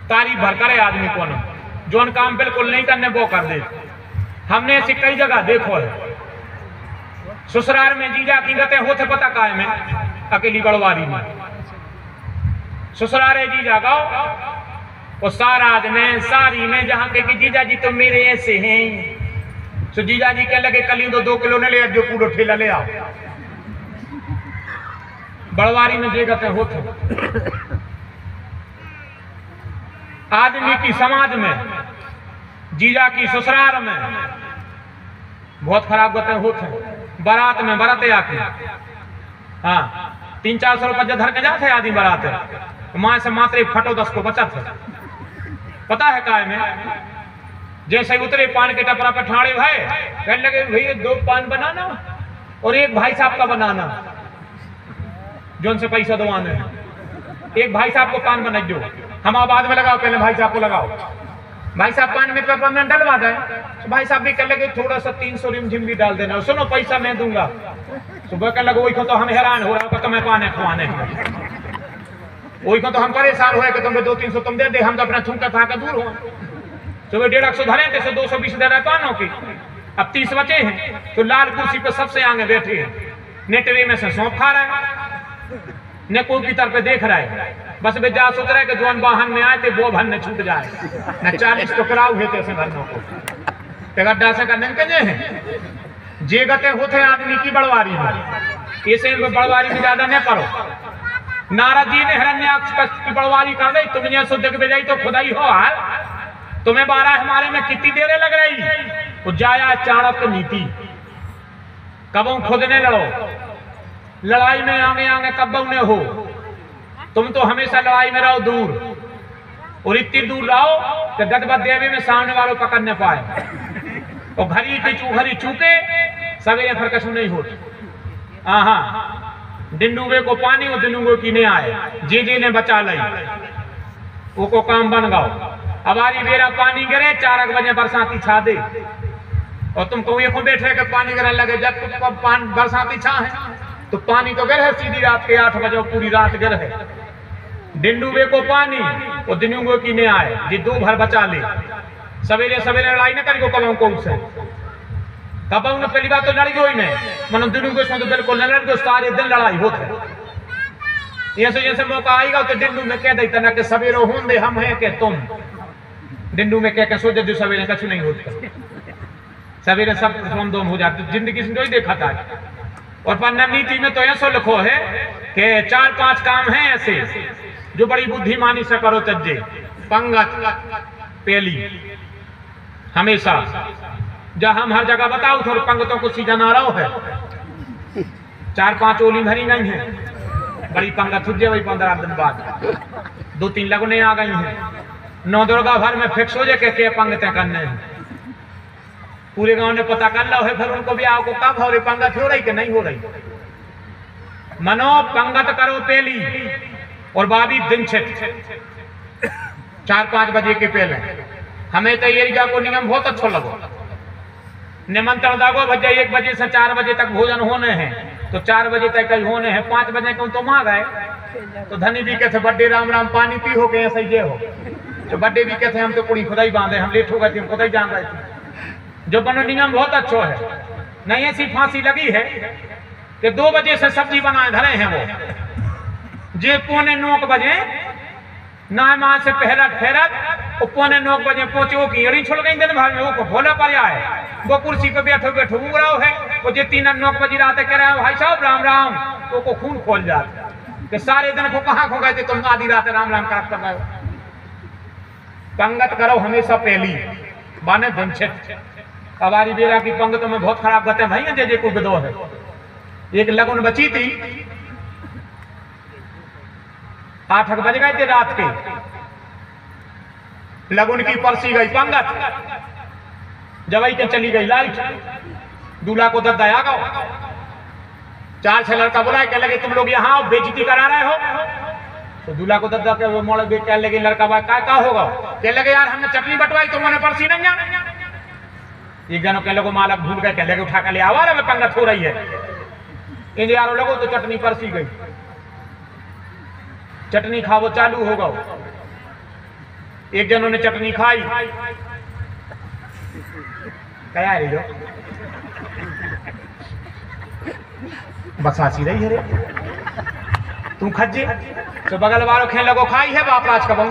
तारीफ भर करे आदमी को न, जोन काम बिल्कुल नहीं करने वो कर दे। हमने ऐसी कई जगह देखो है। ससुराल में जीजा की गते होते पता का है में अकेली बड़वारी में ससुराल जीजा गाओ और साराज में सारी में जहां के जीजा जी तो मेरे ऐसे हैं, तो जीजा जी कह लगे कली तो 2 किलो ने ले जो पूरा ठेला ले आओ। बड़वारी में जे गते होते आदमी की समाज में जीजा की ससुराल में बहुत खराब गते होते। बारात में बराते आके हाँ 300-400 रुपये धर के जाते आदमी बारात माँ से मात्र फटो 10 को बचत है। पता है काय में जैसे उतरे पान के टपरा पे ठाड़े भाई कहने लगे भैया 2 पान बनाना और 1 भाई साहब का बनाना, जो उनसे पैसा दवाने एक भाई साहब को पान बना दो, हम बाद में लगाओ, पहले भाई साहब को लगाओ। भाई साहब पान में पेपर डलवा दें तो भाई साहब भी कह लगे थोड़ा सा 300 रिमझिम भी डाल देना, सुनो पैसा मैं दूंगा। सुबह कह लगे वही को तो हम हैरान हो रहा हो तुम्हें पाने खुआने, वही को तो हम परेशान हुए कि तुम्हें 200-300 तुम दे दे, हम तो अपना छुमका था के दूर हो। सुबह 150 धरे थे 220 दे रहे पानों की, अब 30 बचे हैं तो लाल कुर्सी पे सबसे आगे बैठे हैं, नेटवे में से सौंप खा रहा है, न कोई की तरफ देख रहा है, बस वे जा सोच रहा है कि जो वाहन में आए थे वो भन न छूट जाए, न 40 टुकड़ा हुए थे ऐसे भरनों को गड्ढा से करने के हैं। जे गते होते आदमी की बड़वारी में ऐसे बड़वारी में ज्यादा नहीं पड़ो। नारद जी ने हिरण्याक्ष की बड़वारी कर दी, तुम ये शुद्ध के जाई तो खुदाई हो हाल, तुम्हें 12 हमारे में कितनी देर लग रही। वो जाया चाणक्य नीति, कबों खुद ने लड़ो, लड़ाई में आगे आगे कब्बों ने हो, तुम तो हमेशा लड़ाई में रहो दूर, और इतनी दूर रहो कि गदबद देवे में सामने वालों पकड़ न पाए, और घरी की चूघरी चूके सवेरे फिर कछु नहीं होती। डिंडूबे को पानी और दिनूबे की ने आए, जे ने बचा ली वो को काम बन गाओ। अबारी बेरा पानी गिरे 4 बजे बरसाती छा दे, और तुम कौए को बैठे के पानी गिरने लगे, जब बरसाती छा है तो पानी तो गिरे सीधी रात के 8 बजे पूरी रात गिरे। डिंडूबे को पानी और दिनूबे की ने आए, जी 2 भर बचा ले। सवेरे सवेरे लड़ाई न करी कबों को उससे, कबों ने पहली बात तो लड़ी हुई नहीं, मतलब दिनूबे से तो बिल्कुल न लड़, सारे दिन लड़ाई होते। जैसे मौका आएगा तो डिंडू में कह देता ना कि सवेरे हों दे हम हैं कि तुम, डिंडू में कह के सोचे जो सवेरे कछु नहीं होता, सवेरे सब हम दोम हो जाते। जिंदगी से देखा था। और पन्ना नीति में तो ऐसा लिखो है कि 4-5 काम हैं ऐसे जो बड़ी बुद्धिमानी से करो तज्जे। पंगत पेली हमेशा, जब हम हर जगह बताओ थोड़े पंगतों को सीधा ना रहो है, 4-5 ओली भरी गई हैं, बड़ी पंगत हुई वही 15 दिन बाद 2-3 लगने आ गई हैं। 9 दुर्गा भर में फिक्स हो जाए के पंगतें करने हैं, पूरे गांव ने पता कर लो है, फिर उनको भी आओ को कब हो रही पंगत हो रही कि नहीं हो रही। मनो पंगत करो पेली और बाबी दिन छिट 4-5 बजे के पहले। हमें तो ये को नियम बहुत अच्छा लगो, निमंत्रण दागो भैया 1 बजे से 4 बजे तक भोजन होने हैं, तो 4 बजे तक कहीं होने हैं, 5 बजे को तुम आ गए तो धनी भी कहते बड्डे राम राम पानी पी हो गए सही हो, जो बड्डे भी कहते हम तो पूरी खुदाई बांधे, हम लेट हो गए थे, हम खुदाई जान रहे थे। जो बनो नियम बहुत अच्छा है, नहीं ऐसी फांसी लगी है कि 2 बजे से सब्जी बनाए धरे हैं वो, जे 8:45 बजे ना मां से पहला फेरत 8:45 बजे पहुंचे, वो की अड़ी छुड़ गई दिन भर में, वो भोला पर आए, वो कुर्सी पे बैठो बैठो उग रहा है, वो जे 3-9 बजे रात कह रहा है भाई साहब राम राम, तो को खून खोल जाता कि सारे दिन को कहाँ खो गए थे तुम, आधी रात राम राम कर गए। पंगत करो हमेशा पहली बाने धनछित। अबारी बेरा की पंगतों में बहुत खराब गते भाई हैं, जे को विदो है। एक लगन बची थी, 8 बज गए थे रात के, लगन की परसी गई पंगत, जवाई के चली गई लाइट, दूल्हा को दर्द आया गो, 4-6 लड़का बुलाए कह लगे तुम लोग यहाँ बेइज्जती करा रहे हो, तो दूल्हा को दर्द के वो मोड़ कह लगे लड़का भाई क्या होगा, कह लगे यार हमने चटनी बटवाई तुमने परसी नहीं जाना। एक जनों कह लोगों मालक भूल गए, कह लगे उठा कर ले आवा रहे पंगत हो रही है, इन यारों लोगों तो चटनी परसी गई, चटनी खाओ चालू होगा, एक जनों ने चटनी खाई, क्या रे जो बसासी रही है रे तू खज्जे तो बगल वालों खेल लगो खाई है बाप राज का बहु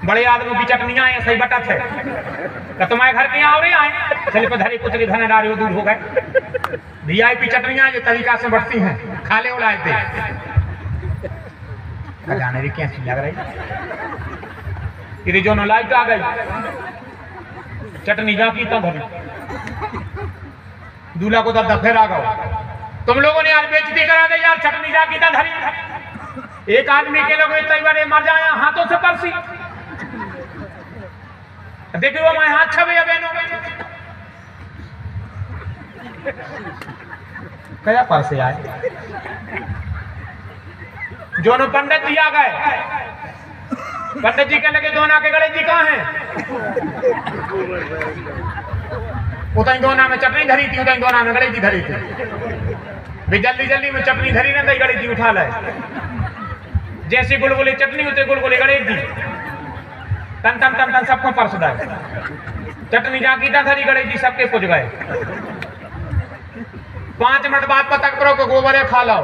बड़े आदमी की चटनियां आए सही बटा थे तो तुम्हारे घर के यहाँ आए चले पे धरे कुछ धने डारे दूर हो गए वीआईपी चटनियां जो तरीका से बढ़ती हैं खाले उलाए थे जाने री कैसी लग रही जो लाइट आ गई चटनी जा की तो भरी दूल्हा को दब फिर आ गओ तुम लोगों ने यार बेइज्जती करा दे यार चटनी जा की धरी एक आदमी के लोग बारे मर जाए हाथों से परसी देखिए मैं हाथ छवे बहनों क्या परसे आए दोनों पंडित जी आ गए पंडित जी के लगे दोना के गणेश जी कहाँ हैं उतनी दोना में चटनी धरी थी उतनी दोना में गणेश जी धरी थी भी जल्दी जल्दी में चटनी धरी ना तो गणेश जी उठा लाए जैसी गुलगुली चटनी उतनी गुलगुली गणेश जी तन तन तन तन सबको परस दाए चटनी जा की धरी गणेश जी सबके पुज गए 5 मिनट बाद पता करो कि गोबर खा लो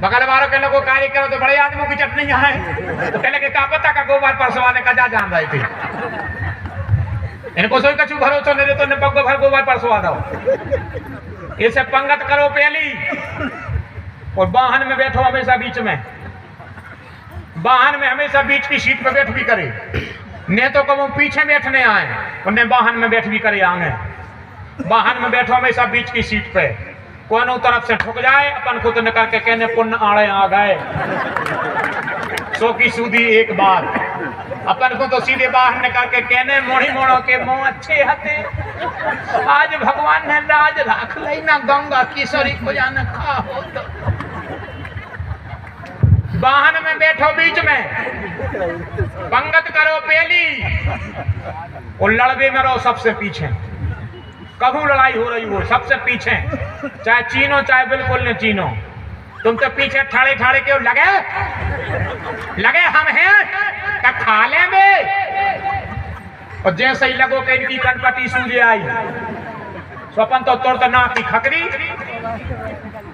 बगल वालों के लोगों कार्य करो तो बड़े आदमी की चटनी यहाँ है तो कहले कि का पता का गोबर परसवाने का जा जान रही थी इनको सोई कछु भरोसा नहीं तो ने पग भर गोबर परसवा दो ये सब पंगत करो पहली और वाहन में बैठो हमेशा बीच में वाहन में हमेशा बीच की सीट पे बैठ भी करे ने तो कब पीछे बैठने आए और ने वाहन में बैठ भी करे आगे वाहन में बैठो हमेशा बीच की सीट पे कोनो तरफ से ठुक जाए अपन खुद निकल के कहने पुण्य आड़े आ गए 100 की सूदी एक बार अपन को तो सीधे बाहर निकल के कहने मोड़ी मोड़ो के मुंह अच्छे हते आज भगवान ने राज राख लई ना गंगा किशोरी को जाने खा हो तो वाहन में बैठो बीच में पंगत करो पहली और लड़बे में रहो सबसे पीछे कभी लड़ाई हो रही हो सबसे पीछे चाहे चीनो चाहे बिल्कुल न चीनो तुम तो पीछे ठाड़े ठाड़े क्यों लगे हम हैं क्या खा लेंगे और जैसे ही लगो कि इनकी कनपटी सूझे आई स्वपन तो तोड़ नाक की खकरी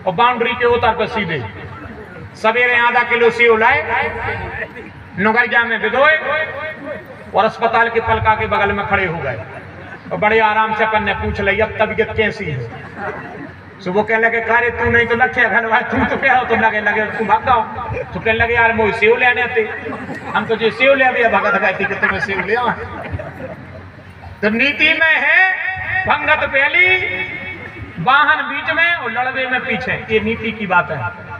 और बाउंड्री के उतर पर सीधे सवेरे आधा किलो सेव लाए नगरिया में भिगोए और अस्पताल के पलका के बगल में खड़े हो गए और बड़े आराम से अपन ने पूछ लिया अब तबीयत कैसी है सुबह कहने लगे कार्य तू नहीं तो लक्ष्य घर भाई तू तो क्या हो तुम लगे तू भागा तो कहने लगे यार मोह सेव लेने थे हम तो जो सेव ले अभी भगत गए थी कि तुम्हें सेव ले तो नीति में है भंगत पहली वाहन बीच में और लड़वे में पीछे ये नीति की बात है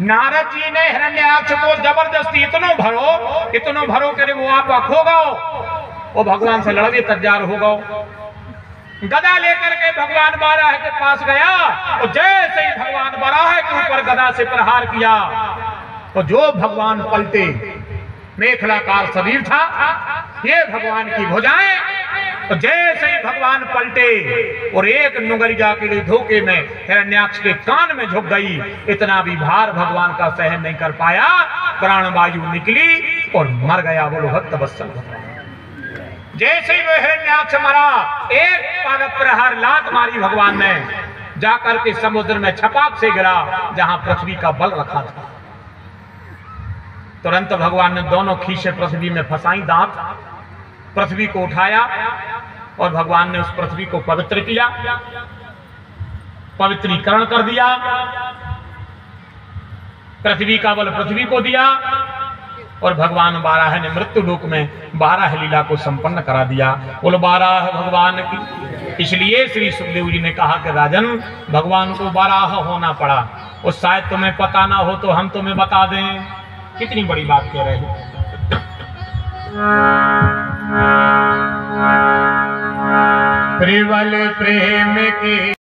नारद जी ने हिरण्याक्ष को जबरदस्ती इतनो भरो करे वो आप खो गओ वो भगवान से लड़वे तैयार हो गओ गदा लेकर के भगवान बाराह के पास गया और जैसे ही भगवान बाराह के ऊपर गदा से प्रहार किया तो जो भगवान पलटे मेखलाकार शरीर था ये भगवान की भुजाएं तो जैसे ही भगवान पलटे और एक नुंगरिया के धोखे में हिरण्याक्ष के कान में झुक गई इतना भी भार भगवान का सहन नहीं कर पाया प्राणवायु निकली और मर गया बोलो भक्त वत्सल जैसे ही वो हिरण्याक्ष मरा एक पाद प्रहार लात मारी भगवान ने जाकर के समुद्र में छपाक से गिरा जहां पृथ्वी का बल रखा था तुरंत भगवान ने दोनों खींचे पृथ्वी में फंसाई दांत पृथ्वी को उठाया और भगवान ने उस पृथ्वी को पवित्र किया पवित्रीकरण कर दिया पृथ्वी का बल पृथ्वी को दिया और भगवान बाराह ने मृत्यु लोक में बाराह लीला को संपन्न करा दिया बोलो बाराह भगवान की इसलिए श्री सुखदेव जी ने कहा कि राजन भगवान को बाराह होना पड़ा और शायद तुम्हें पता ना हो तो हम तुम्हें बता दें कितनी बड़ी बात कह रहे हैं प्रेम की